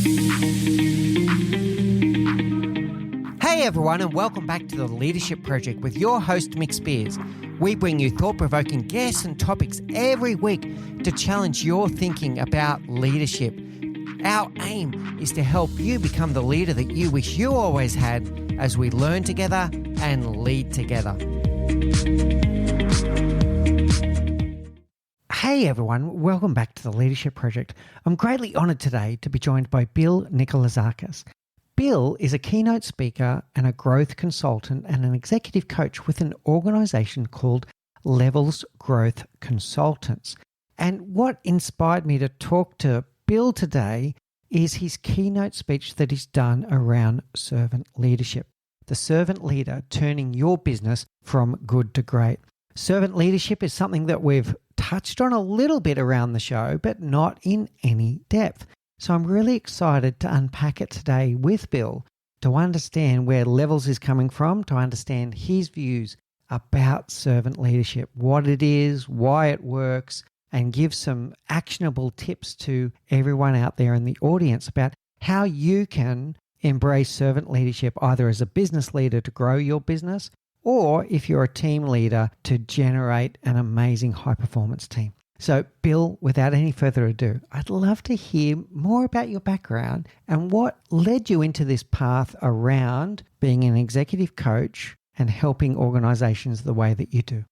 Hey everyone, and welcome back to the Leadership Project with your host Mick Spears. We bring you thought-provoking guests and topics every week to challenge your thinking about leadership. Our aim is to help you become the leader that you wish you always had as we learn together and lead together. Hey everyone, welcome back to the Leadership Project. I'm greatly honoured today to be joined by Bill Nikolouzakis. Bill is a keynote speaker and a growth consultant and an executive coach with an organisation called Levels Growth Consultants. And what inspired me to talk to Bill today is his keynote speech that he's done around servant leadership. The servant leader turning your business from good to great. Servant leadership is something that we've touched on a little bit around the show, but not in any depth. So I'm really excited to unpack it today with Bill to understand where Levels is coming from, to understand his views about servant leadership, what it is, why it works, and give some actionable tips to everyone out there in the audience about how you can embrace servant leadership either as a business leader to grow your business or if you're a team leader to generate an amazing high-performance team. So, Bill, without any further ado, I'd love to hear more about your background and what led you into this path around being an executive coach and helping organizations the way that you do.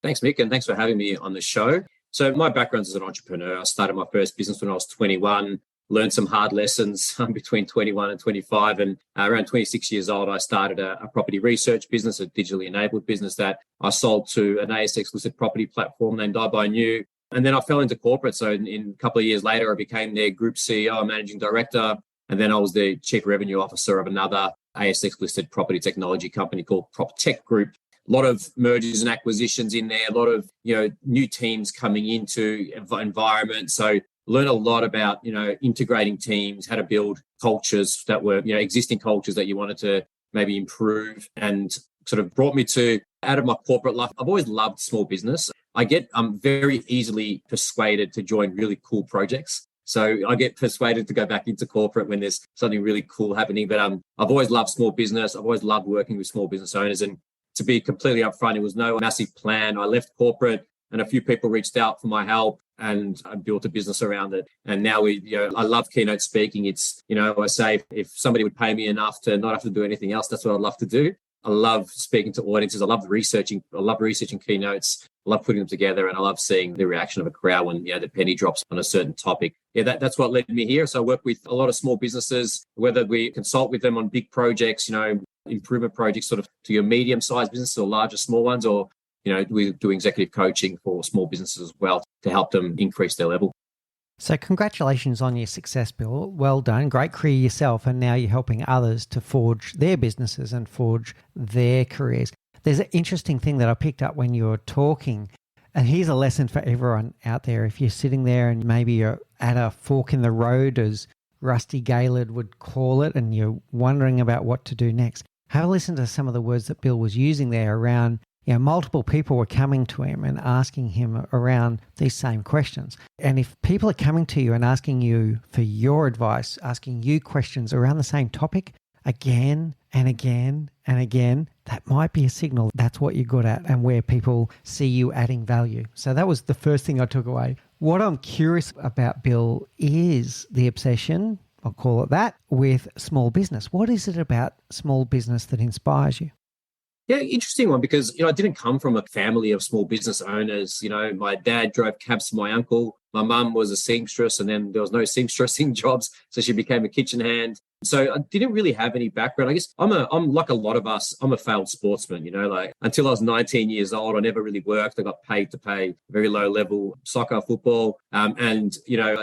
Thanks, Mick, and thanks for having me on the show. So my background is as an entrepreneur. I started my first business when I was 21, learned some hard lessons between 21 and 25. And around 26 years old, I started a property research business, a digitally enabled business that I sold to an ASX-listed property platform named iBuyNew. And then I fell into corporate. So in a couple of years later, I became their group CEO and managing director. And then I was the chief revenue officer of another ASX-listed property technology company called PropTech Group. A lot of mergers and acquisitions in there, a lot of new teams coming into environment. So learn a lot about integrating teams, how to build cultures that were existing cultures that you wanted to maybe improve, and sort of brought me to out of my corporate life. I've always loved small business. I'm very easily persuaded to join really cool projects. So I get persuaded to go back into corporate when there's something really cool happening. But I've always loved small business. I've always loved working with small business owners. And to be completely upfront, it was no massive plan. I left corporate and a few people reached out for my help and I built a business around it. And now I love keynote speaking. It's, I say if somebody would pay me enough to not have to do anything else, that's what I'd love to do. I love speaking to audiences. I love researching keynotes. I love putting them together, and I love seeing the reaction of a crowd when the penny drops on a certain topic. That's what led me here. So I work with a lot of small businesses, whether we consult with them on big projects, improvement projects, sort of to your medium-sized businesses or larger, small ones, or we do executive coaching for small businesses as well to help them increase their level. So congratulations on your success, Bill. Well done. Great career yourself. And now you're helping others to forge their businesses and forge their careers. There's an interesting thing that I picked up when you were talking. And here's a lesson for everyone out there. If you're sitting there and maybe you're at a fork in the road, as Rusty Gaylord would call it, and you're wondering about what to do next, have a listen to some of the words that Bill was using there around multiple people were coming to him and asking him around these same questions. And if people are coming to you and asking you for your advice, asking you questions around the same topic again and again and again, that might be a signal that's what you're good at and where people see you adding value. So that was the first thing I took away. What I'm curious about, Bill, is the obsession, I'll call it that, with small business. What is it about small business that inspires you? Yeah, interesting one, because, I didn't come from a family of small business owners. My dad drove cabs for my uncle. My mum was a seamstress, and then there was no seamstressing jobs, so she became a kitchen hand. So I didn't really have any background. I guess I'm like a lot of us, I'm a failed sportsman, until I was 19 years old, I never really worked. I got paid to play very low level soccer, football. I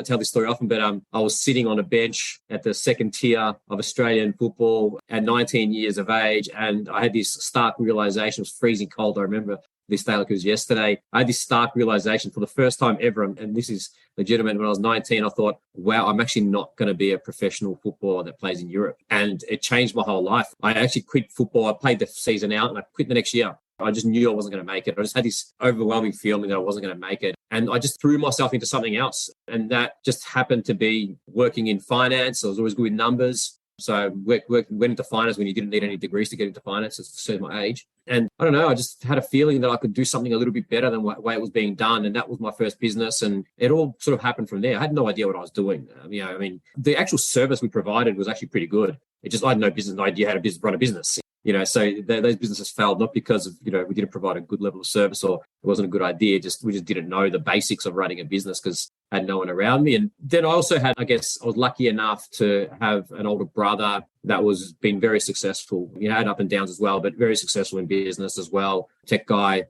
tell this story often, but I was sitting on a bench at the second tier of Australian football at 19 years of age. And I had this stark realization. It was freezing cold. I remember this day like it was yesterday. I had this stark realization for the first time ever, and this is legitimate. When I was 19, I thought, wow, I'm actually not going to be a professional footballer that plays in Europe. And it changed my whole life. I actually quit football. I played the season out and I quit the next year. I just knew I wasn't going to make it. I just had this overwhelming feeling that I wasn't going to make it. And I just threw myself into something else. And that just happened to be working in finance. I was always good with numbers. So I went into finance when you didn't need any degrees to get into finance. It's to my age. And I don't know, I just had a feeling that I could do something a little bit better than the way it was being done. And that was my first business. And it all sort of happened from there. I had no idea what I was doing. The actual service we provided was actually pretty good. I had no business idea how to run a business. So those businesses failed not because of, we didn't provide a good level of service or it wasn't a good idea. We just didn't know the basics of running a business because I had no one around me. And then I also had, I was lucky enough to have an older brother that was been very successful. Had up and downs as well, but very successful in business as well. Tech guy,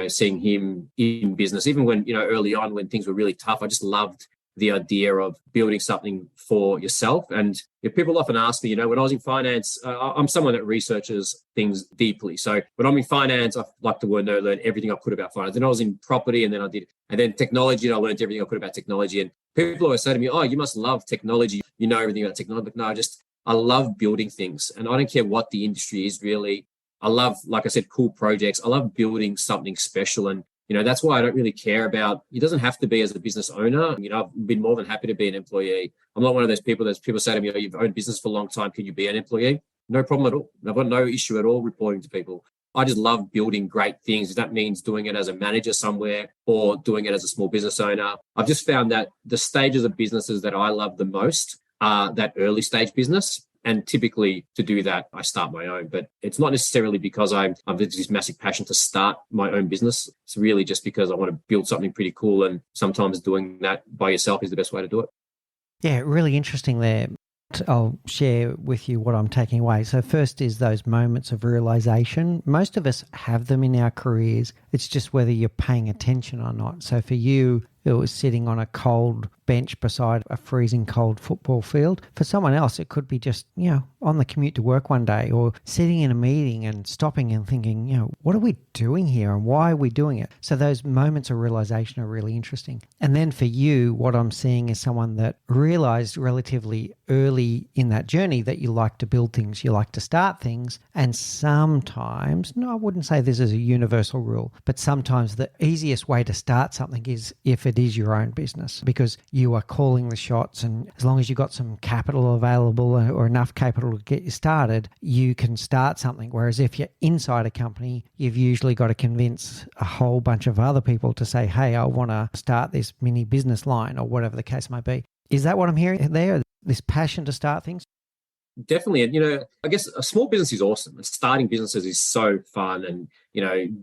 seeing him in business, even when, early on when things were really tough, I just loved the idea of building something for yourself. And if people often ask me, when I was in finance, I'm someone that researches things deeply. So when I'm in finance, I like to learn everything I could about finance. Then I was in property and then technology, and I learned everything I could about technology. And people always say to me, oh, you must love technology. You know everything about technology. But no, I love building things. And I don't care what the industry is really. I love, like I said, cool projects. I love building something special. And that's why I don't really care about, it doesn't have to be as a business owner. I've been more than happy to be an employee. I'm not one of those people that people say to me, oh, you've owned business for a long time. Can you be an employee? No problem at all. I've got no issue at all reporting to people. I just love building great things. If that means doing it as a manager somewhere or doing it as a small business owner. I've just found that the stages of businesses that I love the most are that early stage business. And typically to do that, I start my own. But it's not necessarily because I've this massive passion to start my own business. It's really just because I want to build something pretty cool. And sometimes doing that by yourself is the best way to do it. Yeah, really interesting there. I'll share with you what I'm taking away. So first is those moments of realization. Most of us have them in our careers. It's just whether you're paying attention or not. So for you, it was sitting on a cold bench beside a freezing cold football field. For someone else, it could be just, on the commute to work one day or sitting in a meeting and stopping and thinking, what are we doing here and why are we doing it? So those moments of realization are really interesting. And then for you, what I'm seeing is someone that realized relatively early in that journey that you like to build things, you like to start things. And sometimes, I wouldn't say this is a universal rule, but sometimes the easiest way to start something is if it is your own business, because you are calling the shots, and as long as you've got some capital available or enough capital to get you started, you can start something. Whereas if you're inside a company, you've usually got to convince a whole bunch of other people to say, hey, I want to start this mini business line or whatever the case might be. Is that what I'm hearing there? This passion to start things? Definitely. And, I guess a small business is awesome. And starting businesses is so fun and,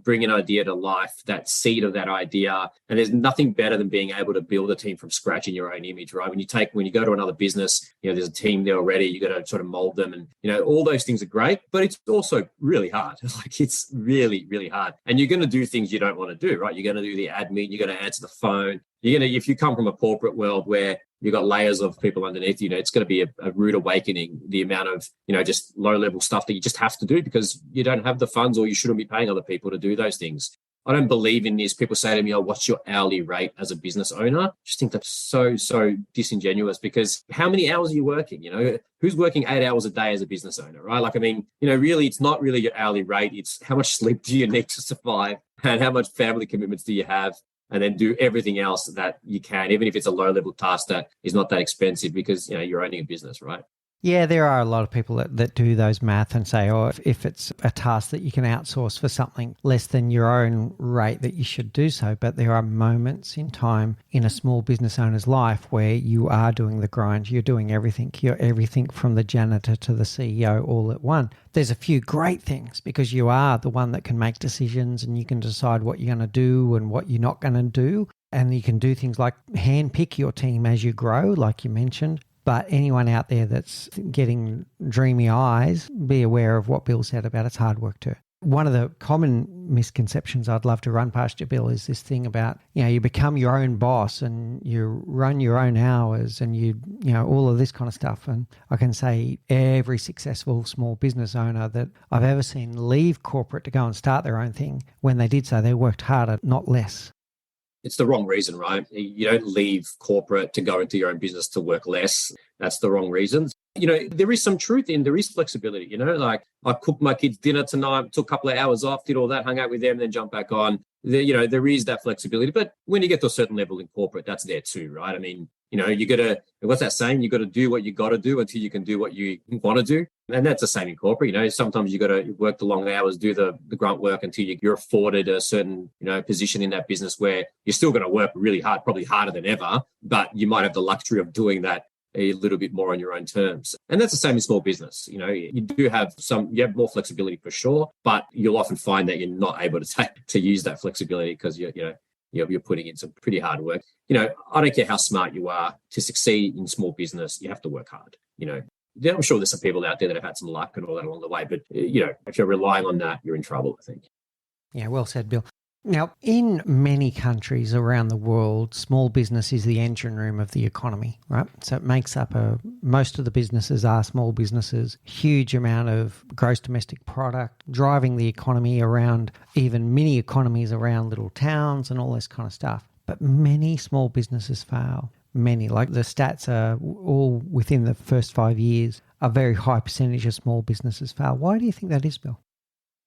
bring an idea to life, that seed of that idea. And there's nothing better than being able to build a team from scratch in your own image, right? When you go to another business, there's a team there already, you got to sort of mold them. And, all those things are great, but it's also really hard. It's really, really hard. And you're going to do things you don't want to do, right? You're going to do the admin, you're going to answer the phone. If you come from a corporate world where you've got layers of people underneath, it's going to be a rude awakening, the amount of, just low level stuff that you just have to do because you don't have the funds or you shouldn't be paying other people to do those things. I don't believe in this. People say to me, oh, what's your hourly rate as a business owner? I just think that's so disingenuous because how many hours are you working? Who's working 8 hours a day as a business owner, right? Really, it's not really your hourly rate. It's how much sleep do you need to survive and how much family commitments do you have? And then do everything else that you can, even if it's a low-level task that is not that expensive because, you're owning a business, right? Yeah, there are a lot of people that do those math and say, if it's a task that you can outsource for something less than your own rate, that you should do so. But there are moments in time in a small business owner's life where you are doing the grind. You're doing everything. You're everything from the janitor to the CEO all at once. There's a few great things because you are the one that can make decisions and you can decide what you're going to do and what you're not going to do. And you can do things like handpick your team as you grow, like you mentioned. But anyone out there that's getting dreamy eyes, be aware of what Bill said about it's hard work too. One of the common misconceptions I'd love to run past you, Bill, is this thing about, you become your own boss and you run your own hours and you all of this kind of stuff. And I can say every successful small business owner that I've ever seen leave corporate to go and start their own thing, when they did so, they worked harder, not less. It's the wrong reason, right? You don't leave corporate to go into your own business to work less. That's the wrong reason. There is some truth there is flexibility, like I cooked my kids dinner tonight, took a couple of hours off, did all that, hung out with them, then jump back on. There is that flexibility. But when you get to a certain level in corporate, that's there too, right? I mean, you got to, what's that saying? You got to do what you got to do until you can do what you want to do. And that's the same in corporate. Sometimes you got to work the long hours, do the grunt work until you're afforded a certain, position in that business where you're still going to work really hard, probably harder than ever, but you might have the luxury of doing that a little bit more on your own terms. And that's the same in small business. You do have you have more flexibility for sure, but you'll often find that you're not able to use that flexibility because you're putting in some pretty hard work. I don't care how smart you are, to succeed in small business, you have to work hard. I'm sure there's some people out there that have had some luck and all that along the way, but if you're relying on that, you're in trouble, I think. Yeah, well said, Bill. Now, in many countries around the world, small business is the engine room of the economy, right? So it makes up most of the businesses are small businesses, huge amount of gross domestic product, driving the economy around, even mini economies around little towns and all this kind of stuff. But many small businesses fail. Many, like the stats are all within the first 5 years, a very high percentage of small businesses fail. Why do you think that is, Bill?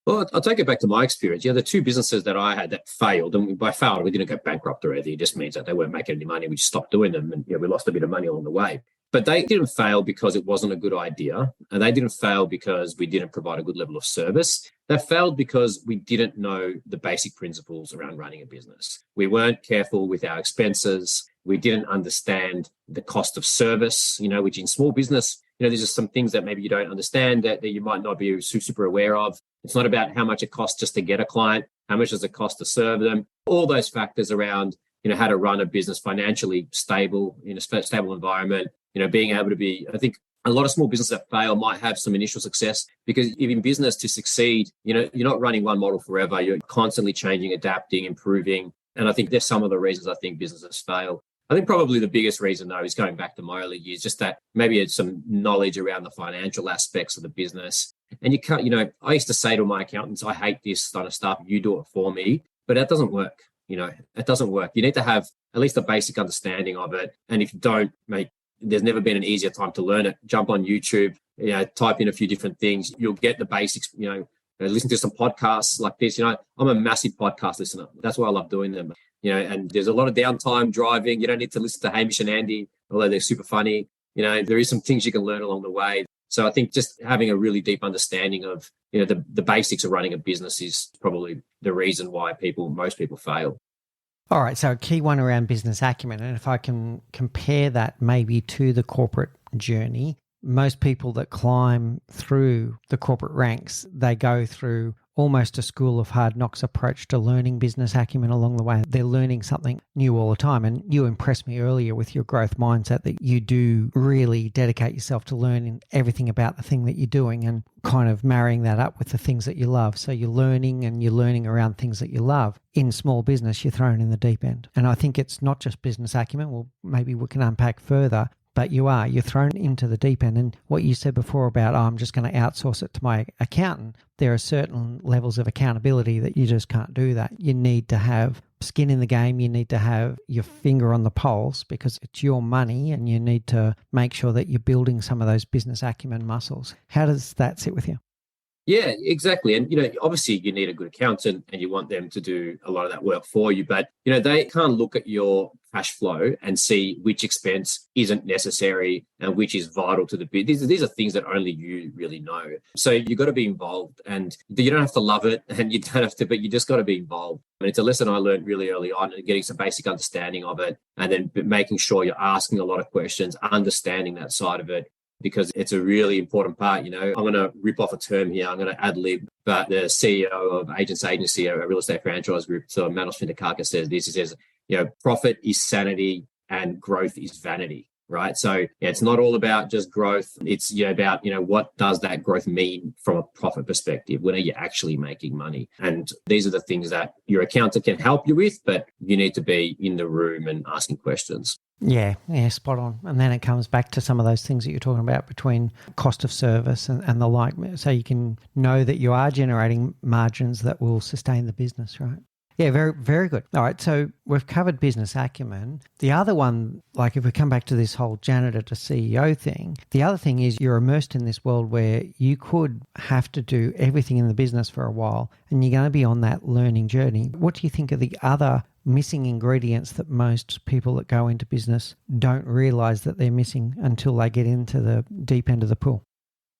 Well, I'll take it back to my experience. The two businesses that I had that failed, and by failed, we didn't go bankrupt or anything. It just means that they weren't making any money. We just stopped doing them, and we lost a bit of money along the way. But they didn't fail because it wasn't a good idea, and they didn't fail because we didn't provide a good level of service. They failed because we didn't know the basic principles around running a business. We weren't careful with our expenses. We didn't understand the cost of service, which in small business, there's just some things that maybe you don't understand that you might not be super aware of. It's not about how much it costs just to get a client, how much does it cost to serve them, all those factors around, how to run a business financially stable in a stable environment, being able to be, I think a lot of small businesses that fail might have some initial success because if in business to succeed, you're not running one model forever. You're constantly changing, adapting, improving. And I think there's some of the reasons I think businesses fail. I think probably the biggest reason, though, is going back to my early years, just that maybe it's some knowledge around the financial aspects of the business. And you can't, I used to say to my accountants, I hate this kind of stuff. You do it for me. But that doesn't work. It doesn't work. You need to have at least a basic understanding of it. And if you don't, mate, there's never been an easier time to learn it. Jump on YouTube, type in a few different things. You'll get the basics, listen to some podcasts like this. I'm a massive podcast listener. That's why I love doing them. And there's a lot of downtime driving. You don't need to listen to Hamish and Andy, although they're super funny. There is some things you can learn along the way. So I think just having a really deep understanding of, the basics of running a business is probably the reason why most people fail. All right. So a key one around business acumen. And if I can compare that maybe to the corporate journey, most people that climb through the corporate ranks, they go through almost a school of hard knocks approach to learning business acumen along the way. They're learning something new all the time. And you impressed me earlier with your growth mindset that you do really dedicate yourself to learning everything about the thing that you're doing and kind of marrying that up with the things that you love. So you're learning around things that you love. In small business, you're thrown in the deep end. And I think it's not just business acumen. Well, maybe we can unpack further. But you're thrown into the deep end. And what you said before about, I'm just going to outsource it to my accountant, there are certain levels of accountability that you just can't do that. You need to have skin in the game. You need to have your finger on the pulse because it's your money and you need to make sure that you're building some of those business acumen muscles. How does that sit with you? Yeah, exactly. And, obviously you need a good accountant and you want them to do a lot of that work for you. But, they can't look at your cash flow and see which expense isn't necessary and which is vital to the business. These are things that only you really know. So you've got to be involved and you don't have to love it and you don't have to, but you just got to be involved. And it's a lesson I learned really early on and getting some basic understanding of it and then making sure you're asking a lot of questions, understanding that side of it. Because it's a really important part. I'm going to rip off a term here. I'm going to ad lib, but the CEO of Agents Agency, a real estate franchise group, so Manos Nikolouzakis says this. He says, profit is sanity and growth is vanity, right? So it's not all about just growth. It's about, what does that growth mean from a profit perspective? When are you actually making money? And these are the things that your accountant can help you with, but you need to be in the room and asking questions. Yeah, spot on. And then it comes back to some of those things that you're talking about between cost of service and the like. So you can know that you are generating margins that will sustain the business, right? Yeah, very, very good. All right, so we've covered business acumen. The other one, like if we come back to this whole janitor to CEO thing, the other thing is you're immersed in this world where you could have to do everything in the business for a while and you're going to be on that learning journey. What do you think are the other missing ingredients that most people that go into business don't realize that they're missing until they get into the deep end of the pool?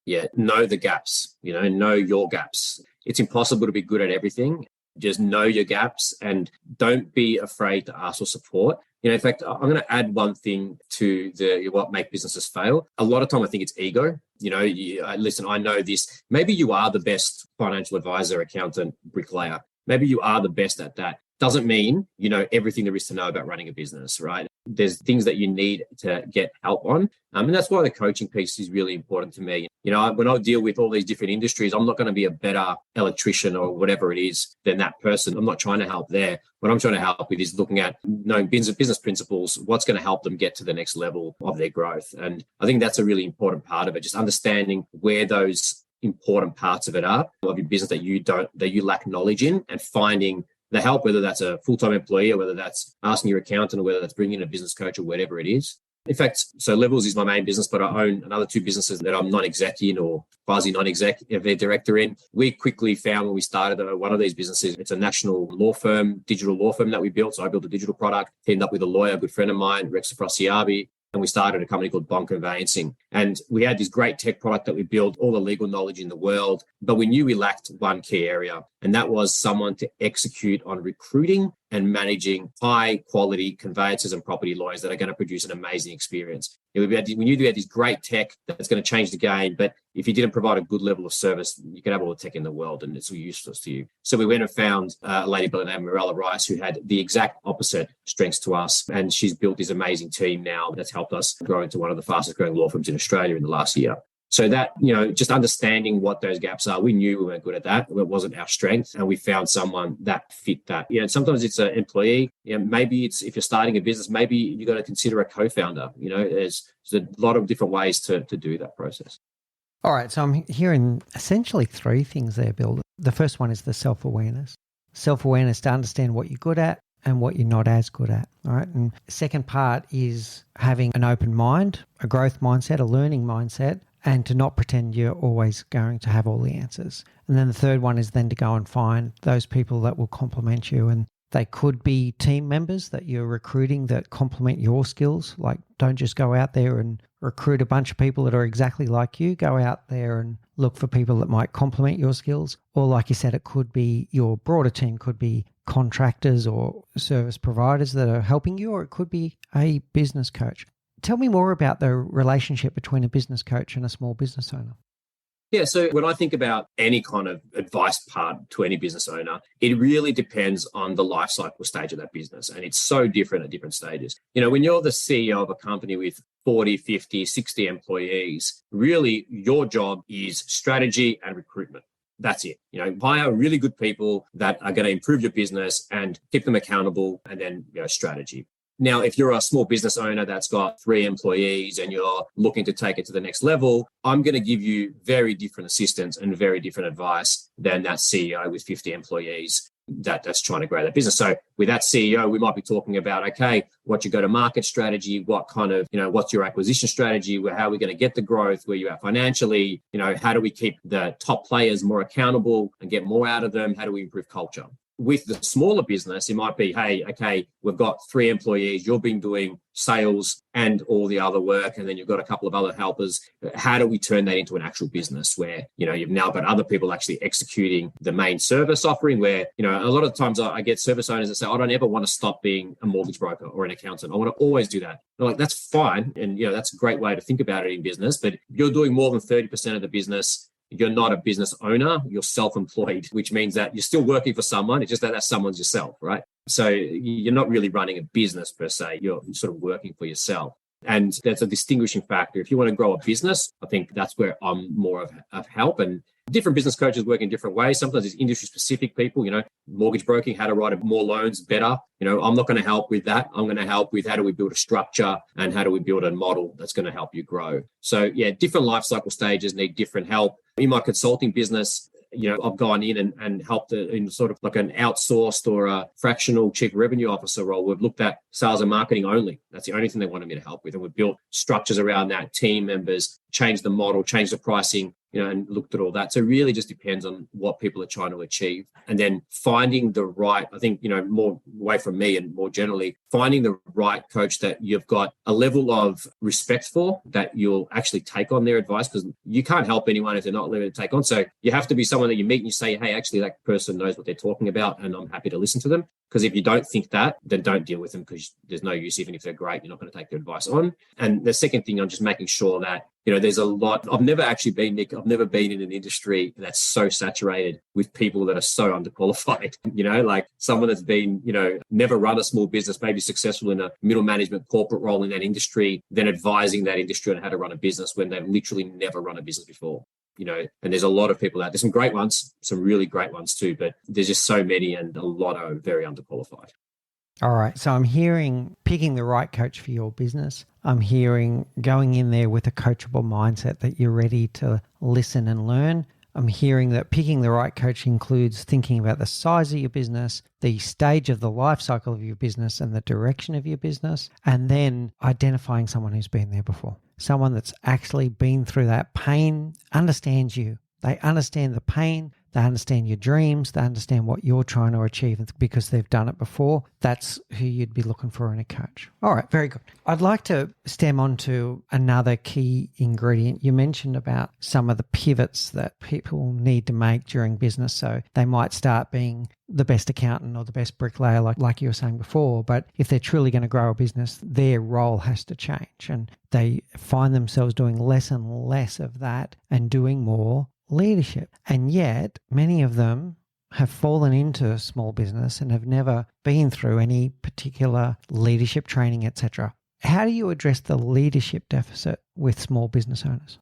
Yeah, know the gaps, know your gaps. It's impossible to be good at everything. Just know your gaps and don't be afraid to ask for support. In fact, I'm going to add one thing to what make businesses fail. A lot of time, I think it's ego. Listen, I know this. Maybe you are the best financial advisor, accountant, bricklayer. Maybe you are the best at that. Doesn't mean you know everything there is to know about running a business, right? There's things that you need to get help on. And that's why the coaching piece is really important to me. When I deal with all these different industries, I'm not going to be a better electrician or whatever it is than that person. I'm not trying to help there. What I'm trying to help with is looking at knowing business principles, what's going to help them get to the next level of their growth. And I think that's a really important part of it, just understanding where those important parts of it are, of your business that you lack knowledge in, and finding the help, whether that's a full-time employee or whether that's asking your accountant or whether that's bringing in a business coach or whatever it is. In fact, so Levels is my main business, but I own another two businesses that I'm non-exec in or quasi non-exec director in. We quickly found when we started one of these businesses, it's a national law firm, digital law firm that we built. So I built a digital product, teamed up with a lawyer, a good friend of mine, Rex Frasiabi, and we started a company called Bond Conveyancing. And we had this great tech product that we built, all the legal knowledge in the world, but we knew we lacked one key area, and that was someone to execute on recruiting and managing high quality conveyancers and property lawyers that are going to produce an amazing experience. We knew we had this great tech that's going to change the game, but if you didn't provide a good level of service, you can have all the tech in the world and it's useless to you. So we went and found a lady by the name of Mirella Rice, who had the exact opposite strengths to us. And she's built this amazing team now that's helped us grow into one of the fastest growing law firms in Australia in the last year. So that, just understanding what those gaps are, we knew we weren't good at that. It wasn't our strength. And we found someone that fit that. Sometimes it's an employee. Maybe it's, if you're starting a business, maybe you got to consider a co-founder. There's a lot of different ways to do that process. All right. So I'm hearing essentially three things there, Bill. The first one is the self-awareness. Self-awareness to understand what you're good at and what you're not as good at. All right. And the second part is having an open mind, a growth mindset, a learning mindset, and to not pretend you're always going to have all the answers. And then the third one is then to go and find those people that will complement you. And they could be team members that you're recruiting that complement your skills. Like, don't just go out there and recruit a bunch of people that are exactly like you. Go out there and look for people that might complement your skills. Or like you said, it could be your broader team, could be contractors or service providers that are helping you, or it could be a business coach. Tell me more about the relationship between a business coach and a small business owner. Yeah, so when I think about any kind of advice part to any business owner, it really depends on the life cycle stage of that business. And it's so different at different stages. When you're the CEO of a company with 40, 50, 60 employees, really your job is strategy and recruitment. That's it. Hire really good people that are going to improve your business and keep them accountable, and then strategy. Now, if you're a small business owner that's got 3 employees and you're looking to take it to the next level, I'm going to give you very different assistance and very different advice than that CEO with 50 employees that's trying to grow that business. So with that CEO, we might be talking about, okay, what's your go-to-market strategy? What kind of, what's your acquisition strategy? How are we going to get the growth? Where you are financially? How do we keep the top players more accountable and get more out of them? How do we improve culture? With the smaller business, it might be, hey, okay, we've got 3 employees. You've been doing sales and all the other work, and then you've got a couple of other helpers. How do we turn that into an actual business where, you've now got other people actually executing the main service offering where, a lot of times I get service owners that say, I don't ever want to stop being a mortgage broker or an accountant. I want to always do that. I'm like, that's fine. And, that's a great way to think about it in business, but you're doing more than 30% of the business. You're not a business owner, you're self-employed, which means that you're still working for someone. It's just that someone's yourself, right? So you're not really running a business per se. You're sort of working for yourself. And that's a distinguishing factor. If you want to grow a business, I think that's where I'm more of help. And different business coaches work in different ways. Sometimes it's industry specific people, mortgage broking, how to write more loans better. I'm not going to help with that. I'm going to help with how do we build a structure and how do we build a model that's going to help you grow. So yeah, different life cycle stages need different help. In my consulting business, I've gone in and helped in sort of like an outsourced or a fractional chief revenue officer role. We've looked at sales and marketing only. That's the only thing they wanted me to help with. And we've built structures around that, team members, changed the model, changed the pricing, and looked at all that. So it really just depends on what people are trying to achieve. And then finding the right, I think, more away from me and more generally, finding the right coach that you've got a level of respect for, that you'll actually take on their advice, because you can't help anyone if they're not willing to take on. So you have to be someone that you meet and you say, hey, actually, that person knows what they're talking about and I'm happy to listen to them. Because if you don't think that, then don't deal with them, because there's no use. Even if they're great, you're not going to take their advice on. And the second thing, I'm just making sure that, there's a lot. I've never been in an industry that's so saturated with people that are so underqualified, like someone that's been, never run a small business, maybe successful in a middle management corporate role in that industry, then advising that industry on how to run a business when they've literally never run a business before. And there's a lot of people out there, some great ones, some really great ones too, but there's just so many and a lot are very underqualified. All right. So I'm hearing picking the right coach for your business. I'm hearing going in there with a coachable mindset that you're ready to listen and learn. I'm hearing that picking the right coach includes thinking about the size of your business, the stage of the life cycle of your business and the direction of your business, and then identifying someone who's been there before. Someone that's actually been through that pain, understands you. They understand the pain. They understand your dreams. They understand what you're trying to achieve because they've done it before. That's who you'd be looking for in a coach. All right, very good. I'd like to stem on to another key ingredient. You mentioned about some of the pivots that people need to make during business. So they might start being the best accountant or the best bricklayer, like you were saying before. But if they're truly going to grow a business, their role has to change. And they find themselves doing less and less of that and doing more leadership. And yet many of them have fallen into small business and have never been through any particular leadership training, etc. How do you address the leadership deficit with small business owners?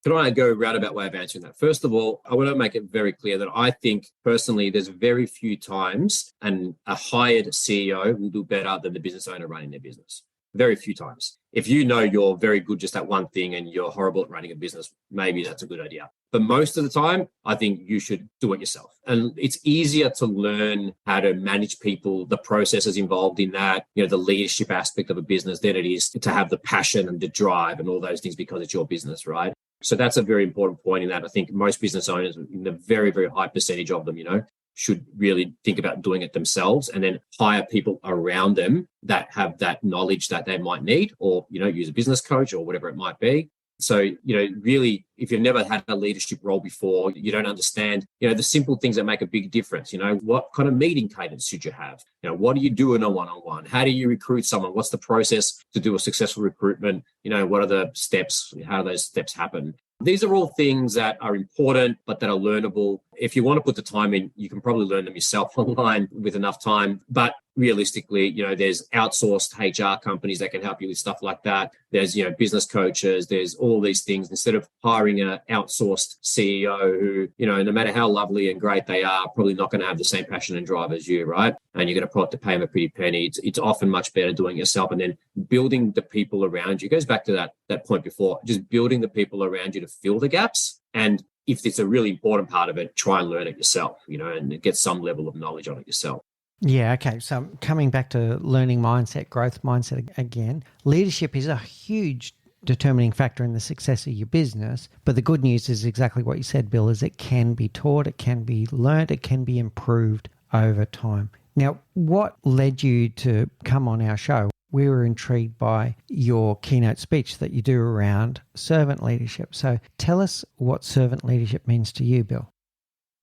Can I go a roundabout way of answering that? First of all, I want to make it very clear that I think personally there's very few times a hired CEO will do better than the business owner running their business. Very few times. If you know you're very good just at one thing and you're horrible at running a business, maybe that's a good idea. But most of the time, I think you should do it yourself. And it's easier to learn how to manage people, the processes involved in that, the leadership aspect of a business than it is to have the passion and the drive and all those things because it's your business, right? So that's a very important point in that. I think most business owners, in a very, very high percentage of them, should really think about doing it themselves and then hire people around them that have that knowledge that they might need, or, use a business coach or whatever it might be. So, really, if you've never had a leadership role before, you don't understand, the simple things that make a big difference. What kind of meeting cadence should you have? What do you do in a one-on-one? How do you recruit someone? What's the process to do a successful recruitment? What are the steps? How do those steps happen? These are all things that are important, but that are learnable. If you want to put the time in, you can probably learn them yourself online with enough time. But realistically, there's outsourced HR companies that can help you with stuff like that. There's, business coaches. There's all these things. Instead of hiring an outsourced CEO who, no matter how lovely and great they are, probably not going to have the same passion and drive as you, right? And you're going to probably have to pay them a pretty penny. It's often much better doing it yourself, and then building the people around you. It goes back to that point before, just building the people around you to fill the gaps. And if it's a really important part of it, try and learn it yourself, and get some level of knowledge on it yourself. Yeah, okay. So coming back to learning mindset, growth mindset again, leadership is a huge determining factor in the success of your business. But the good news is exactly what you said, Bill, is it can be taught, it can be learned, it can be improved over time. Now, what led you to come on our show? We were intrigued by your keynote speech that you do around servant leadership. So tell us what servant leadership means to you, Bill.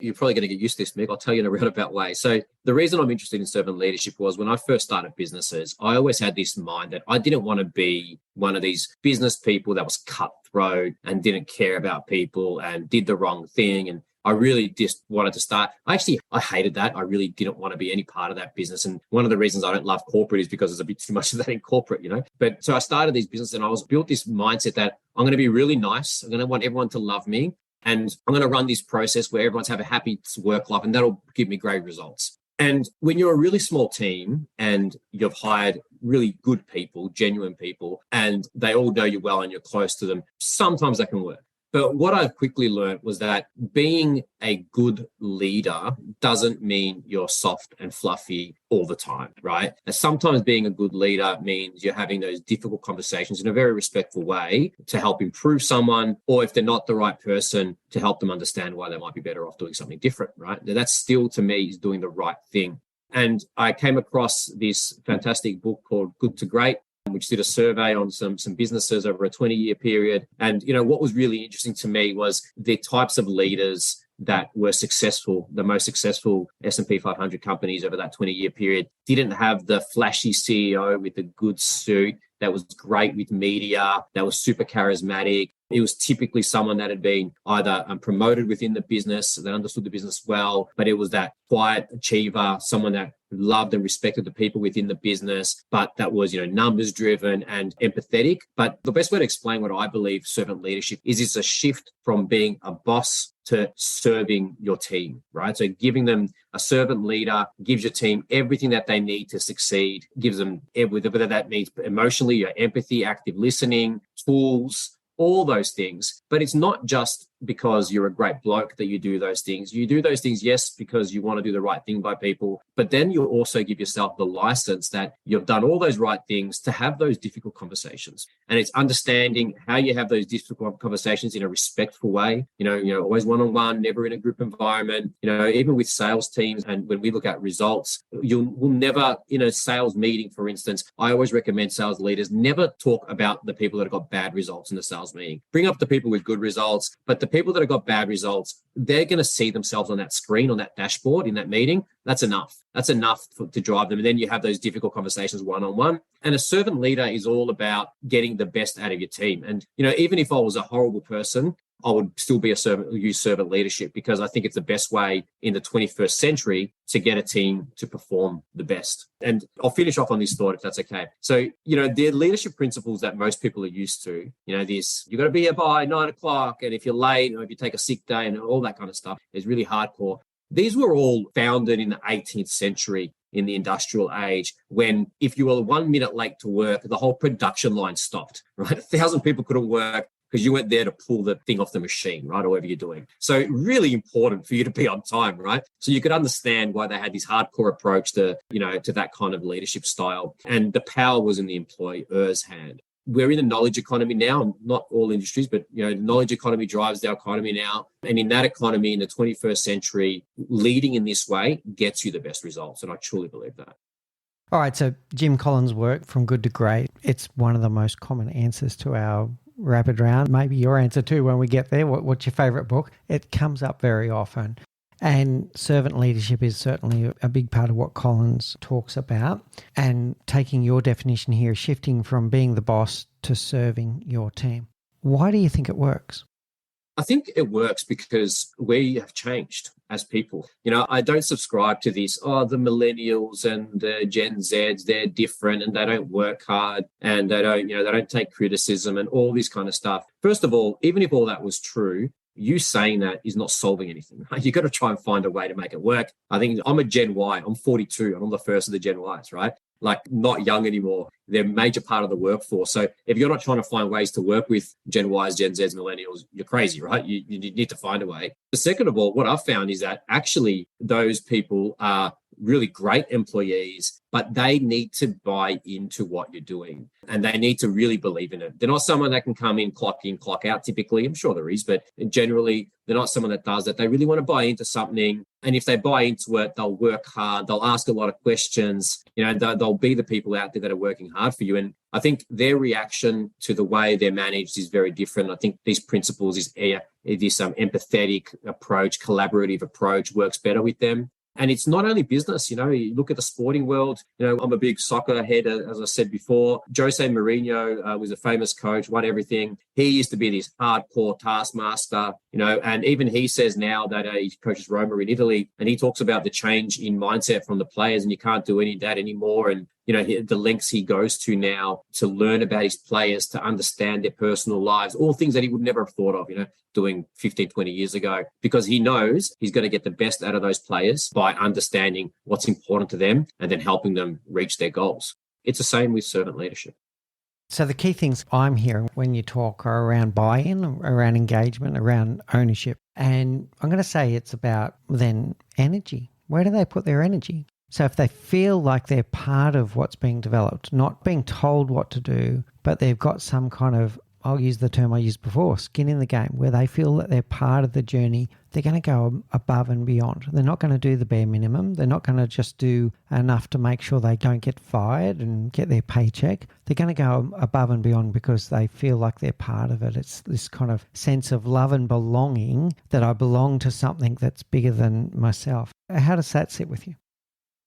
You're probably going to get used to this, Mick. I'll tell you in a roundabout way. So the reason I'm interested in servant leadership was when I first started businesses, I always had this mind that I didn't want to be one of these business people that was cutthroat and didn't care about people and did the wrong thing. And I really just wanted to start. I hated that. I really didn't want to be any part of that business. And one of the reasons I don't love corporate is because there's a bit too much of that in corporate, But so I started these businesses and I was built this mindset that I'm going to be really nice. I'm going to want everyone to love me. And I'm going to run this process where everyone's have a happy work life, and that'll give me great results. And when you're a really small team and you've hired really good people, genuine people, and they all know you well and you're close to them, sometimes that can work. But what I quickly learned was that being a good leader doesn't mean you're soft and fluffy all the time, right? And sometimes being a good leader means you're having those difficult conversations in a very respectful way to help improve someone, or if they're not the right person, to help them understand why they might be better off doing something different, right? Now, that's still, to me, is doing the right thing. And I came across this fantastic book called Good to Great, which did a survey on some businesses over a 20-year period. And, what was really interesting to me was the types of leaders that were successful. The most successful S&P 500 companies over that 20-year period didn't have the flashy CEO with the good suit that was great with media, that was super charismatic. It was typically someone that had been either promoted within the business, that understood the business well, but it was that quiet achiever, someone that loved and respected the people within the business, but that was, numbers driven and empathetic. But the best way to explain what I believe servant leadership is, it's a shift from being a boss to serving your team, right? So giving them a servant leader gives your team everything that they need to succeed, gives them whether that means emotionally, your empathy, active listening, tools, all those things. But it's not just because you're a great bloke that you do those things. You do those things, yes, because you want to do the right thing by people, but then you also give yourself the license that you've done all those right things to have those difficult conversations. And it's understanding how you have those difficult conversations in a respectful way, always one-on-one, never in a group environment, even with sales teams. And when we look at results, we'll never, in a sales meeting, for instance, I always recommend sales leaders never talk about the people that have got bad results in the sales meeting. Bring up the people with good results, but the people that have got bad results, they're going to see themselves on that screen, on that dashboard in that meeting. That's enough. That's enough to drive them. And then you have those difficult conversations one-on-one. And a servant leader is all about getting the best out of your team. And, even if I was a horrible person, I would still be use servant leadership, because I think it's the best way in the 21st century to get a team to perform the best. And I'll finish off on this thought, if that's okay. So, the leadership principles that most people are used to, this, you've got to be here by 9:00. And if you're late, or if you take a sick day and all that kind of stuff is really hardcore. These were all founded in the 18th century, in the industrial age, when if you were 1 minute late to work, the whole production line stopped, right? 1,000 people couldn't work because you weren't there to pull the thing off the machine, right? Or whatever you're doing. So really important for you to be on time, right? So you could understand why they had this hardcore approach to, to that kind of leadership style. And the power was in the employer's hand. We're in a knowledge economy now, not all industries, but, the knowledge economy drives the economy now. And in that economy, in the 21st century, leading in this way gets you the best results. And I truly believe that. All right. So Jim Collins' work, From Good to Great, it's one of the most common answers to our rapid round. Maybe your answer too when we get there. What's your favorite book? It comes up very often. And servant leadership is certainly a big part of what Collins talks about. And taking your definition here, shifting from being the boss to serving your team. Why do you think it works? I think it works because we have changed as people. I don't subscribe to this, the millennials and the Gen Zs, they're different and they don't work hard and they don't take criticism and all this kind of stuff. First of all, even if all that was true, you saying that is not solving anything. Right? You've got to try and find a way to make it work. I think I'm a Gen Y. I'm 42 and I'm the first of the Gen Ys, right? Like not young anymore. They're a major part of the workforce. So if you're not trying to find ways to work with Gen Ys, Gen Zs, millennials, you're crazy, right? You need to find a way. But second of all, what I've found is that actually those people are really great employees, but they need to buy into what you're doing and they need to really believe in it. They're not someone that can come in, clock out typically. I'm sure there is, but generally they're not someone that does that. They really want to buy into something. And if they buy into it, they'll work hard. They'll ask a lot of questions, and they'll be the people out there that are working hard for you. And I think their reaction to the way they're managed is very different. I think these principles, this empathetic approach, collaborative approach works better with them. And it's not only business, you look at the sporting world, I'm a big soccer head, as I said before. Jose Mourinho was a famous coach, won everything. He used to be this hardcore taskmaster, and even he says now that he coaches Roma in Italy, and he talks about the change in mindset from the players, and you can't do any of that anymore. And the lengths he goes to now to learn about his players, to understand their personal lives, all things that he would never have thought of, doing 15, 20 years ago, because he knows he's going to get the best out of those players by understanding what's important to them and then helping them reach their goals. It's the same with servant leadership. So the key things I'm hearing when you talk are around buy-in, around engagement, around ownership. And I'm going to say it's about then energy. Where do they put their energy? So if they feel like they're part of what's being developed, not being told what to do, but they've got some kind of, I'll use the term I used before, skin in the game, where they feel that they're part of the journey, they're going to go above and beyond. They're not going to do the bare minimum. They're not going to just do enough to make sure they don't get fired and get their paycheck. They're going to go above and beyond because they feel like they're part of it. It's this kind of sense of love and belonging, that I belong to something that's bigger than myself. How does that sit with you?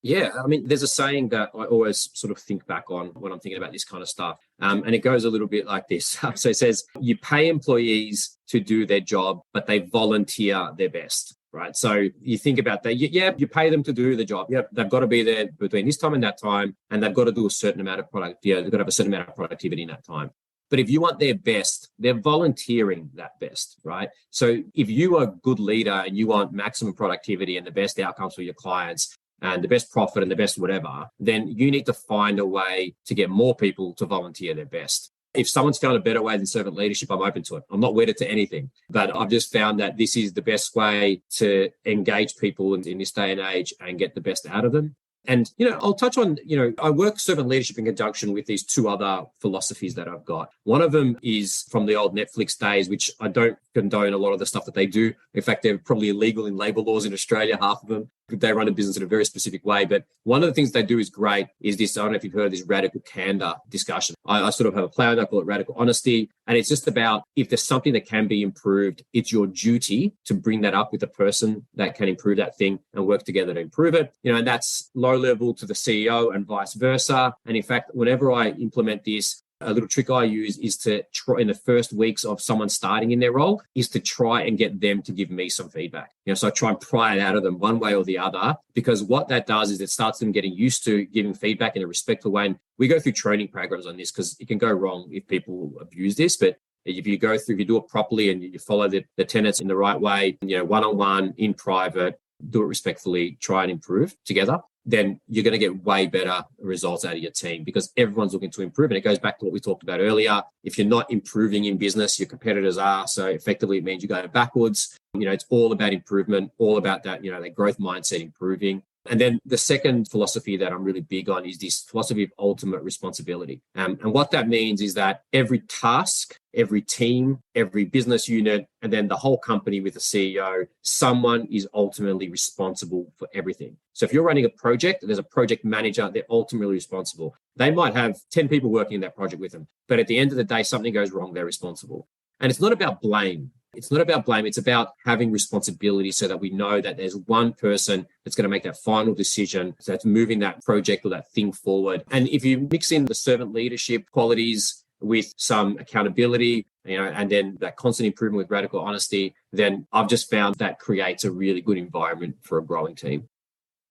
Yeah, I mean, there's a saying that I always sort of think back on when I'm thinking about this kind of stuff. And it goes a little bit like this. So it says, you pay employees to do their job, but they volunteer their best, right? So you think about that. You pay them to do the job. Yeah, they've got to be there between this time and that time, and they've got to do a certain amount of product. Yeah, they've got to have a certain amount of productivity in that time. But if you want their best, they're volunteering that best, right? So if you are a good leader and you want maximum productivity and the best outcomes for your clients, and the best profit and the best whatever, then you need to find a way to get more people to volunteer their best. If someone's found a better way than servant leadership, I'm open to it. I'm not wedded to anything, but I've just found that this is the best way to engage people in this day and age and get the best out of them. And, I'll touch on, I work servant leadership in conjunction with these two other philosophies that I've got. One of them is from the old Netflix days, which I don't condone a lot of the stuff that they do. In fact, they're probably illegal in labor laws in Australia, half of them. They run a business in a very specific way. But one of the things they do is great is this, I don't know if you've heard of this radical candor discussion. I sort of have a play on that, I call it radical honesty. And it's just about, if there's something that can be improved, it's your duty to bring that up with the person that can improve that thing and work together to improve it. And that's low level to the CEO and vice versa. And in fact, whenever I implement this, a little trick I use is to try in the first weeks of someone starting in their role is to try and get them to give me some feedback. So I try and pry it out of them one way or the other, because what that does is it starts them getting used to giving feedback in a respectful way. And we go through training programs on this because it can go wrong if people abuse this. But if you do it properly and you follow the tenets in the right way, one-on-one, in private, do it respectfully, try and improve together, then you're going to get way better results out of your team because everyone's looking to improve. And it goes back to what we talked about earlier. If you're not improving in business, your competitors are. So effectively, it means you go backwards. It's all about improvement, all about that, that growth mindset, improving. And then the second philosophy that I'm really big on is this philosophy of ultimate responsibility. And what that means is that every task, every team, every business unit, and then the whole company with the CEO, someone is ultimately responsible for everything. So if you're running a project, there's a project manager, they're ultimately responsible. They might have 10 people working in that project with them, but at the end of the day, something goes wrong, they're responsible. And it's not about blame. It's not about blame. It's about having responsibility so that we know that there's one person that's going to make that final decision that's moving that project or that thing forward. And if you mix in the servant leadership qualities with some accountability, and then that constant improvement with radical honesty, then I've just found that creates a really good environment for a growing team.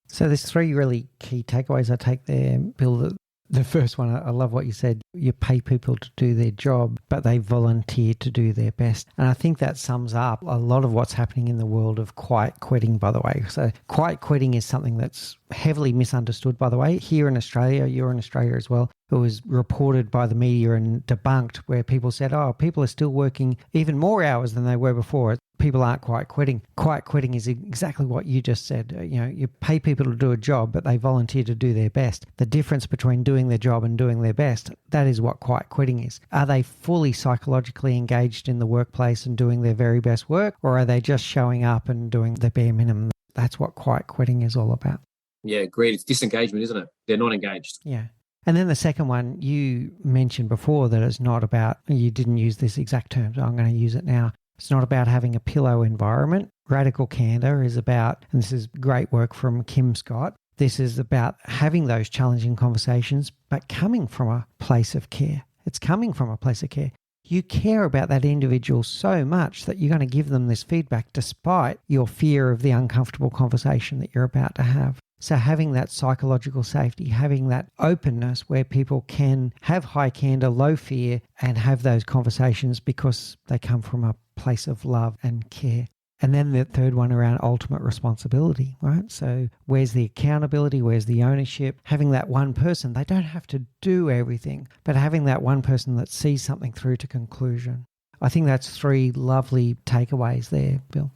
So there's three really key takeaways I take there, Bill. The first one, I love what you said. You pay people to do their job, but they volunteer to do their best. And I think that sums up a lot of what's happening in the world of quiet quitting, by the way. So quiet quitting is something that's heavily misunderstood, by the way. Here in Australia, you're in Australia as well. It was reported by the media and debunked where people said, people are still working even more hours than they were before. People aren't quiet quitting. Quiet quitting is exactly what you just said. You pay people to do a job, but they volunteer to do their best. The difference between doing their job and doing their best, that is what quiet quitting is. Are they fully psychologically engaged in the workplace and doing their very best work, or are they just showing up and doing the bare minimum? That's what quiet quitting is all about. Yeah, agreed. It's disengagement, isn't it? They're not engaged. Yeah. And then the second one, you mentioned before that it's not about, you didn't use this exact term, so I'm going to use it now. It's not about having a pillow environment. Radical candor is about, and this is great work from Kim Scott, this is about having those challenging conversations, but coming from a place of care. It's coming from a place of care. You care about that individual so much that you're going to give them this feedback despite your fear of the uncomfortable conversation that you're about to have. So having that psychological safety, having that openness where people can have high candor, low fear, and have those conversations because they come from a place of love and care. And then the third one around ultimate responsibility, right? So where's the accountability? Where's the ownership? Having that one person, they don't have to do everything, but having that one person that sees something through to conclusion. I think that's 3 lovely takeaways there, Bill.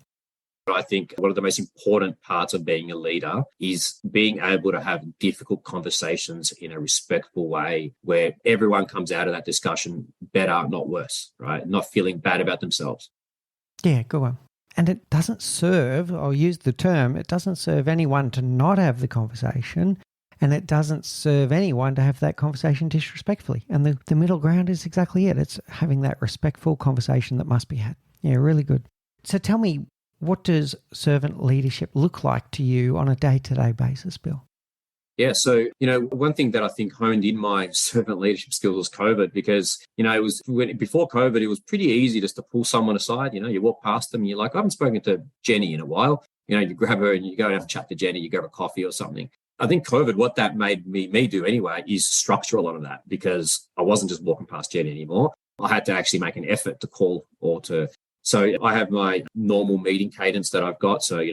I think one of the most important parts of being a leader is being able to have difficult conversations in a respectful way where everyone comes out of that discussion better, not worse, right? Not feeling bad about themselves. Yeah, good one. And it doesn't serve, I'll use the term, it doesn't serve anyone to not have the conversation, and it doesn't serve anyone to have that conversation disrespectfully. And the middle ground is exactly it. It's having that respectful conversation that must be had. Yeah, really good. So tell me, what does servant leadership look like to you on a day-to-day basis, Bill? Yeah. So, one thing that I think honed in my servant leadership skills was COVID, because, it was before COVID, it was pretty easy just to pull someone aside. You walk past them and you're like, I haven't spoken to Jenny in a while. You grab her and you go and have a chat to Jenny, you grab a coffee or something. I think COVID, what that made me do anyway, is structure a lot of that, because I wasn't just walking past Jenny anymore. I had to actually make an effort to call So I have my normal meeting cadence that I've got. So,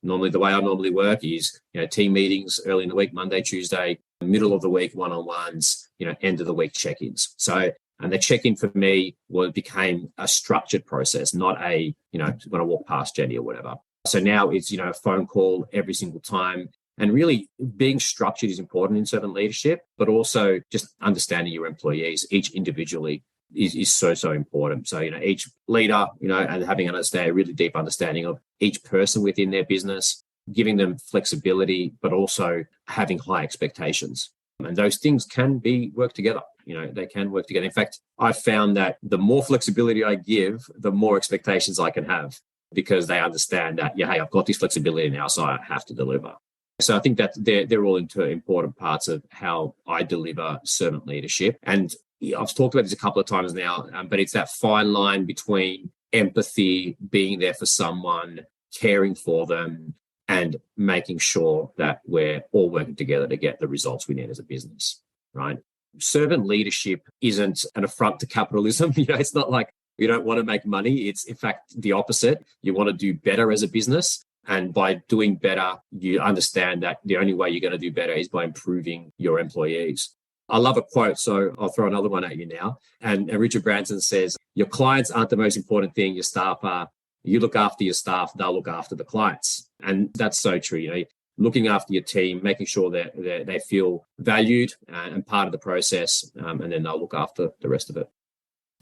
normally the way I normally work is, team meetings early in the week, Monday, Tuesday, middle of the week, one-on-ones, end of the week check-ins. So, and the check-in for me became a structured process, not a, when I walk past Jenny or whatever. So now it's, a phone call every single time. And really being structured is important in servant leadership, but also just understanding your employees, each individually, is so important. So, each leader, and having a really deep understanding of each person within their business, giving them flexibility, but also having high expectations. And those things can work together. They can work together. In fact, I've found that the more flexibility I give, the more expectations I can have, because they understand that, hey, I've got this flexibility now, so I have to deliver. So I think that they're all important parts of how I deliver servant leadership. And I've talked about this a couple of times now, but it's that fine line between empathy, being there for someone, caring for them, and making sure that we're all working together to get the results we need as a business, right? Servant leadership isn't an affront to capitalism. It's not like you don't want to make money. It's, in fact, the opposite. You want to do better as a business. And by doing better, you understand that the only way you're going to do better is by improving your employees. I love a quote, so I'll throw another one at you now. And Richard Branson says, your clients aren't the most important thing, your staff are. You look after your staff, they'll look after the clients. And that's so true. Looking after your team, making sure that they feel valued and part of the process, and then they'll look after the rest of it.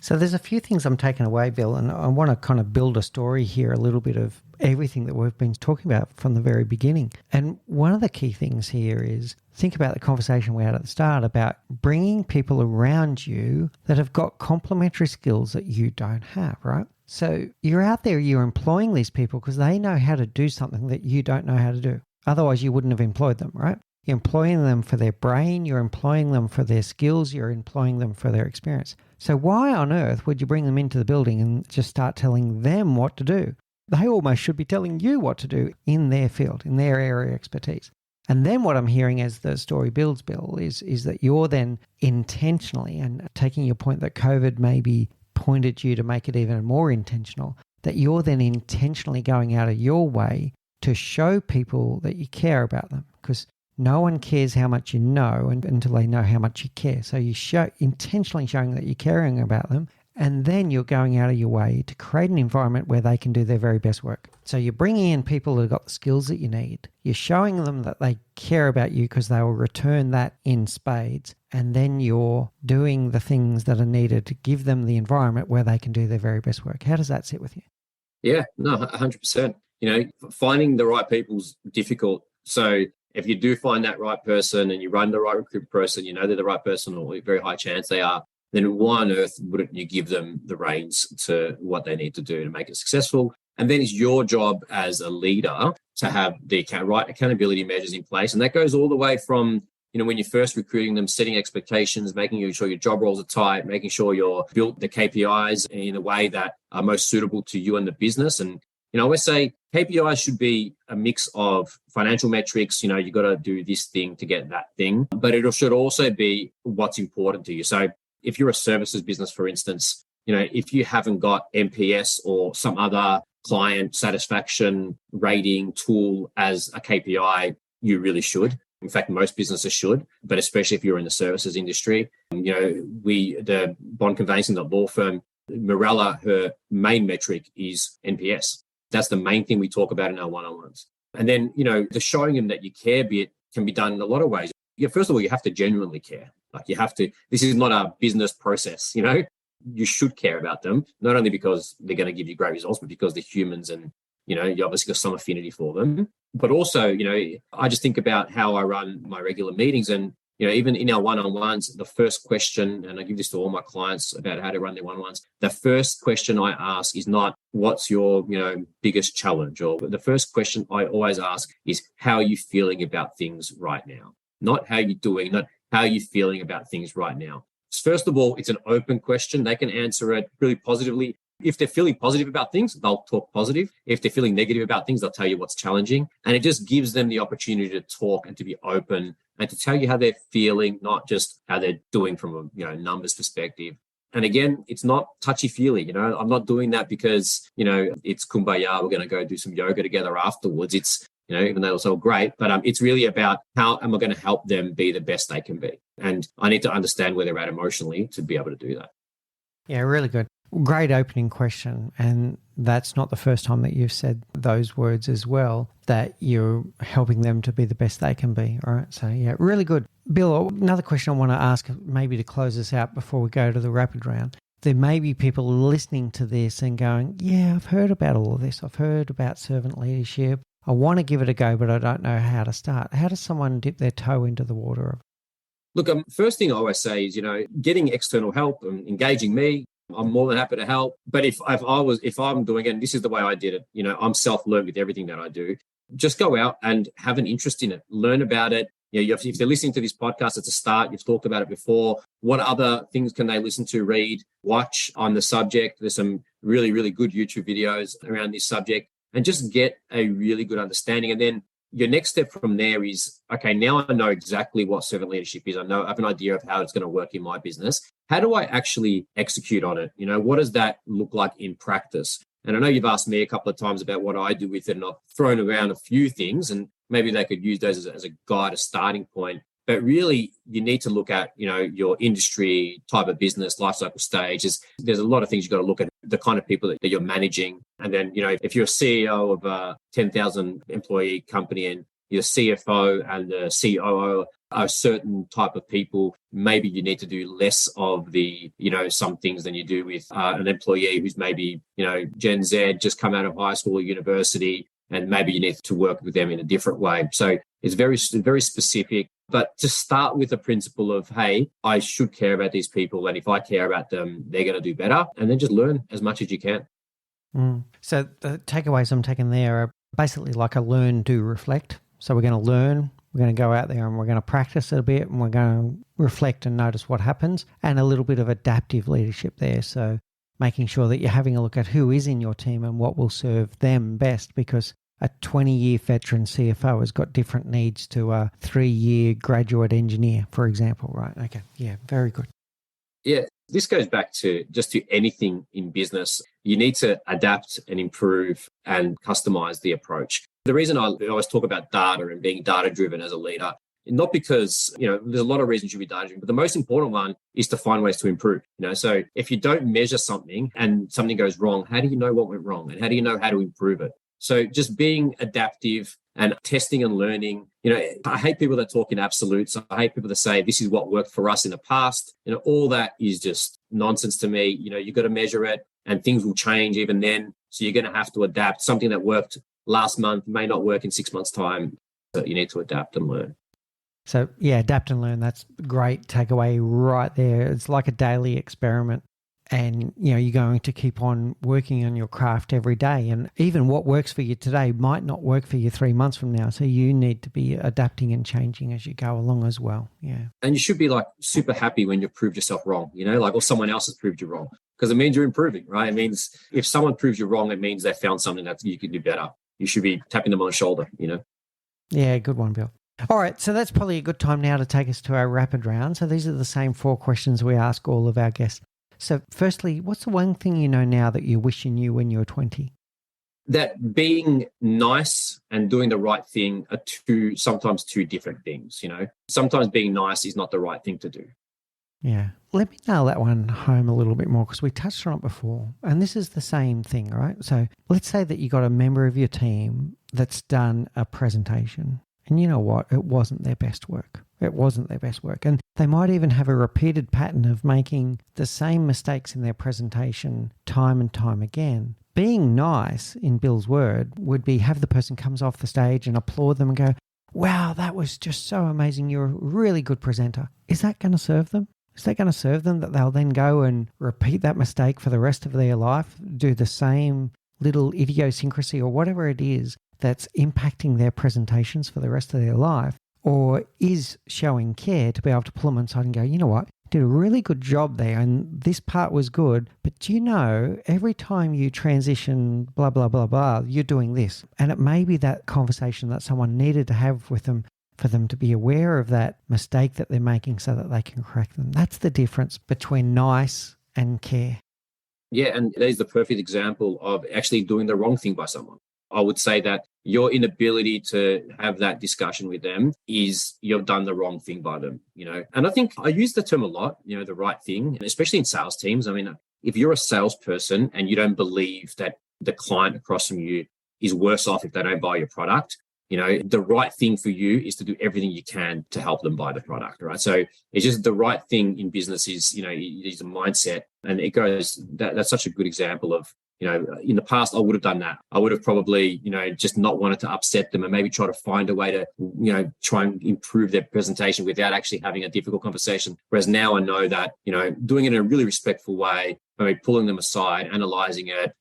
So there's a few things I'm taking away, Bill, and I want to kind of build a story here, a little bit of everything that we've been talking about from the very beginning. And one of the key things here is think about the conversation we had at the start about bringing people around you that have got complementary skills that you don't have, right? So you're out there, you're employing these people because they know how to do something that you don't know how to do. Otherwise, you wouldn't have employed them, right? You're employing them for their brain, you're employing them for their skills, you're employing them for their experience. So why on earth would you bring them into the building and just start telling them what to do? They almost should be telling you what to do in their field, in their area of expertise. And then what I'm hearing as the story builds, Bill, is that you're then intentionally, and taking your point that COVID maybe pointed you to make it even more intentional, that you're then intentionally going out of your way to show people that you care about them, because no one cares how much you know until they know how much you care. So you intentionally showing that you're caring about them, and then you're going out of your way to create an environment where they can do their very best work. So you're bringing in people who've got the skills that you need. You're showing them that they care about you because they will return that in spades. And then you're doing the things that are needed to give them the environment where they can do their very best work. How does that sit with you? Yeah, no, 100%. Finding the right people's difficult. So if you do find that right person and you run the right recruitment person, they're the right person, or a very high chance they are, then why on earth wouldn't you give them the reins to what they need to do to make it successful? And then it's your job as a leader to have the right accountability measures in place. And that goes all the way from, when you're first recruiting them, setting expectations, making sure your job roles are tight, making sure you're built the KPIs in a way that are most suitable to you and the business. And, I always say KPIs should be a mix of financial metrics. You got to do this thing to get that thing, but it should also be what's important to you. So if you're a services business, for instance, if you haven't got NPS or some other client satisfaction rating tool as a KPI, you really should. In fact, most businesses should, but especially if you're in the services industry. The bond conveyancing, the law firm, Morella, her main metric is NPS. That's the main thing we talk about in our one-on-ones. And then, the showing them that you care bit can be done in a lot of ways. First of all, you have to genuinely care. This is not a business process, you should care about them, not only because they're going to give you great results, but because they're humans and, you obviously got some affinity for them. But also, I just think about how I run my regular meetings and, even in our one-on-ones, the first question, and I give this to all my clients about how to run their one-on-ones, the first question I ask is not what's your, biggest challenge, or the first question I always ask is how are you feeling about things right now? Not how you're doing, not how are you feeling about things right now. First of all, it's an open question. They can answer it really positively. If they're feeling positive about things, they'll talk positive. If they're feeling negative about things, they'll tell you what's challenging. And it just gives them the opportunity to talk and to be open and to tell you how they're feeling, not just how they're doing from a numbers perspective. And again, it's not touchy-feely. I'm not doing that because, it's kumbaya, we're going to go do some yoga together afterwards. It's, even though it's all great, but it's really about how am I going to help them be the best they can be? And I need to understand where they're at emotionally to be able to do that. Yeah, really good. Great opening question. And that's not the first time that you've said those words as well, that you're helping them to be the best they can be. All right. So, yeah, really good. Bill, another question I want to ask, maybe to close us out before we go to the rapid round. There may be people listening to this and going, yeah, I've heard about all of this. I've heard about servant leadership. I want to give it a go, but I don't know how to start. How does someone dip their toe into the water? Look, first thing I always say is, getting external help and engaging me. I'm more than happy to help. But if I'm doing it, and this is the way I did it, I'm self-learned with everything that I do. Just go out and have an interest in it. Learn about it. If they're listening to this podcast, it's a start. You've talked about it before. What other things can they listen to, read, watch on the subject? There's some really, really good YouTube videos around this subject, and just get a really good understanding. And then your next step from there is, okay, now I know exactly what servant leadership is. I have an idea of how it's going to work in my business. How do I actually execute on it? What does that look like in practice? And I know you've asked me a couple of times about what I do with it, and I've thrown around a few things, and maybe they could use those as a guide, a starting point. But really, you need to look at, your industry, type of business, life cycle stages. There's a lot of things you've got to look at, the kind of people that you're managing. And then, if you're a CEO of a 10,000 employee company and your CFO and the COO are a certain type of people, maybe you need to do less of the, some things than you do with an employee who's maybe, Gen Z, just come out of high school or university, and maybe you need to work with them in a different way. So it's very, very specific. But to start with the principle of, hey, I should care about these people. And if I care about them, they're going to do better. And then just learn as much as you can. So the takeaways I'm taking there are basically like a learn, do, reflect. So we're going to learn, we're going to go out there and we're going to practice it a bit, and we're going to reflect and notice what happens, and a little bit of adaptive leadership there. So making sure that you're having a look at who is in your team and what will serve them best, because a 20-year veteran CFO has got different needs to a 3-year graduate engineer, for example, right? Okay. Yeah, very good. Yeah, this goes back to just to anything in business. You need to adapt and improve and customize the approach. The reason I always talk about data and being data-driven as a leader, not because, there's a lot of reasons you should be data-driven, but the most important one is to find ways to improve. So if you don't measure something and something goes wrong, how do you know what went wrong? And how do you know how to improve it? So just being adaptive and testing and learning. I hate people that talk in absolutes. I hate people that say this is what worked for us in the past. All that is just nonsense to me. You've got to measure it, and things will change even then. So you're going to have to adapt. Something that worked last month may not work in 6 months' time. So you need to adapt and learn. So yeah, adapt and learn. That's a great takeaway right there. It's like a daily experiment. And, you're going to keep on working on your craft every day. And even what works for you today might not work for you 3 months from now. So you need to be adapting and changing as you go along as well. Yeah. And you should be super happy when you've proved yourself wrong, or someone else has proved you wrong, because it means you're improving, right? It means if someone proves you wrong, it means they found something that you can do better. You should be tapping them on the shoulder, Yeah, good one, Bill. All right, so that's probably a good time now to take us to our rapid round. So these are the same 4 questions we ask all of our guests. So firstly, what's the one thing you know now that you wish you knew when you were 20? that being nice and doing the right thing are sometimes two different things. Sometimes being nice is not the right thing to do. Yeah. Let me nail that one home a little bit more, because we touched on it before. And this is the same thing, right? So let's say that you got a member of your team that's done a presentation, and you know what? It wasn't their best work. It wasn't their best work. And they might even have a repeated pattern of making the same mistakes in their presentation time and time again. Being nice, in Bill's word, would be have the person comes off the stage and applaud them and go, wow, that was just so amazing. You're a really good presenter. Is that going to serve them? Is that going to serve them that they'll then go and repeat that mistake for the rest of their life, do the same little idiosyncrasy or whatever it is that's impacting their presentations for the rest of their life? Or is showing care to be able to pull them inside and go, you know what, did a really good job there and this part was good, but do you know, every time you transition, blah, blah, blah, blah, you're doing this. And it may be that conversation that someone needed to have with them for them to be aware of that mistake that they're making so that they can correct them. That's the difference between nice and care. Yeah, and that is the perfect example of actually doing the wrong thing by someone. I would say that your inability to have that discussion with them is you've done the wrong thing by them, And I think I use the term a lot, the right thing, especially in sales teams. I mean, if you're a salesperson and you don't believe that the client across from you is worse off if they don't buy your product, the right thing for you is to do everything you can to help them buy the product, right? So it's just the right thing in business is, is a mindset. And it goes, that's such a good example of, in the past, I would have done that. I would have probably, just not wanted to upset them and maybe try to find a way to, try and improve their presentation without actually having a difficult conversation. Whereas now I know that, doing it in a really respectful way, maybe pulling them aside, analyzing it,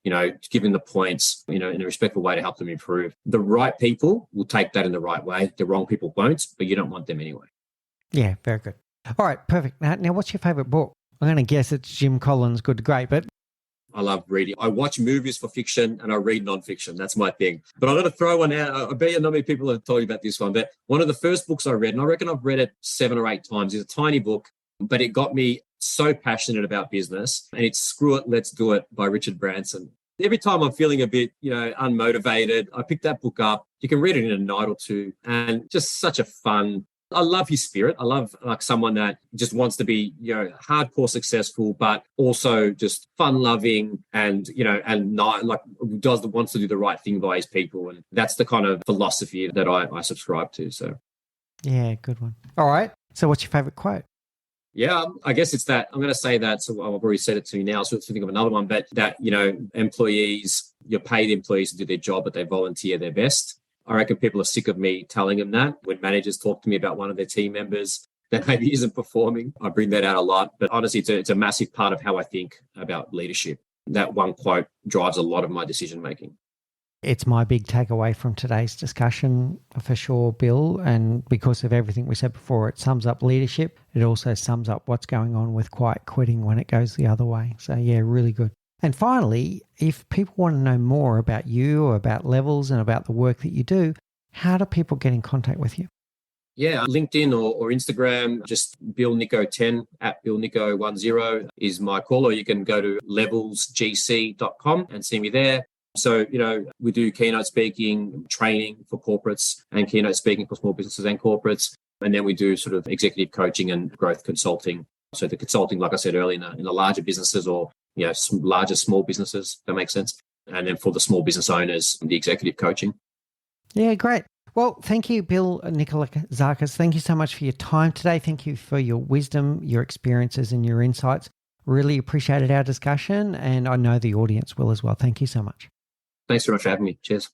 giving the points, in a respectful way to help them improve. The right people will take that in the right way. The wrong people won't, but you don't want them anyway. Yeah, very good. All right, perfect. Now what's your favorite book? I'm going to guess it's Jim Collins' Good to Great, but I love reading. I watch movies for fiction and I read nonfiction. That's my thing. But I'm going to throw one out. I bet you not many people have told you about this one. But one of the first books I read, and I reckon I've read it 7 or 8 times, is a tiny book, but it got me so passionate about business. And it's Screw It, Let's Do It by Richard Branson. Every time I'm feeling a bit, unmotivated, I pick that book up. You can read it in a night or two, and just such a fun. I love his spirit. I love someone that just wants to be, hardcore successful, but also just fun-loving and, and not wants to do the right thing by his people. And that's the kind of philosophy that I subscribe to. So, yeah, good one. All right. So what's your favorite quote? Yeah, I guess it's that. I'm going to say that. So I've already said it to you now. So let's think of another one. But that, employees, you pay the employees to do their job, but they volunteer their best. I reckon people are sick of me telling them that. When managers talk to me about one of their team members that maybe isn't performing, I bring that out a lot. But honestly, it's a massive part of how I think about leadership. That one quote drives a lot of my decision making. It's my big takeaway from today's discussion for sure, Bill. And because of everything we said before, it sums up leadership. It also sums up what's going on with quiet quitting when it goes the other way. So yeah, really good. And finally, if people want to know more about you or about Levels and about the work that you do, how do people get in contact with you? Yeah, LinkedIn or Instagram, just BillNico10 at BillNico10 is my call, or you can go to levelsgc.com and see me there. So, we do keynote speaking, training for corporates and keynote speaking for small businesses and corporates. And then we do sort of executive coaching and growth consulting. So the consulting, like I said earlier, in the larger businesses or larger small businesses, that makes sense. And then for the small business owners, the executive coaching. Yeah, great. Well, thank you, Bill Nikolouzakis. Thank you so much for your time today. Thank you for your wisdom, your experiences and your insights. Really appreciated our discussion, and I know the audience will as well. Thank you so much. Thanks very much for having me. Cheers.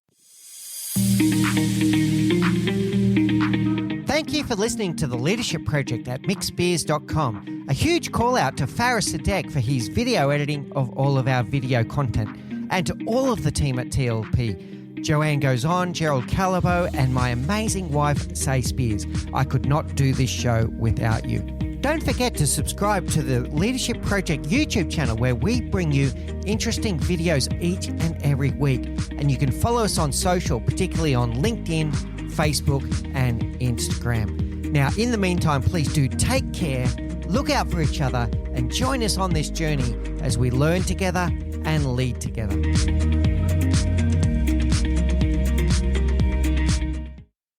Thank you for listening to the Leadership Project at mixbeers.com. A huge call out to Faris Sadek for his video editing of all of our video content, and to all of the team at TLP. Joanne Goes On, Gerald Calabo, and my amazing wife, Say Spears. I could not do this show without you. Don't forget to subscribe to the Leadership Project YouTube channel, where we bring you interesting videos each and every week. And you can follow us on social, particularly on LinkedIn, Facebook, and Instagram. Now, in the meantime, please do take care, look out for each other, and join us on this journey as we learn together and lead together.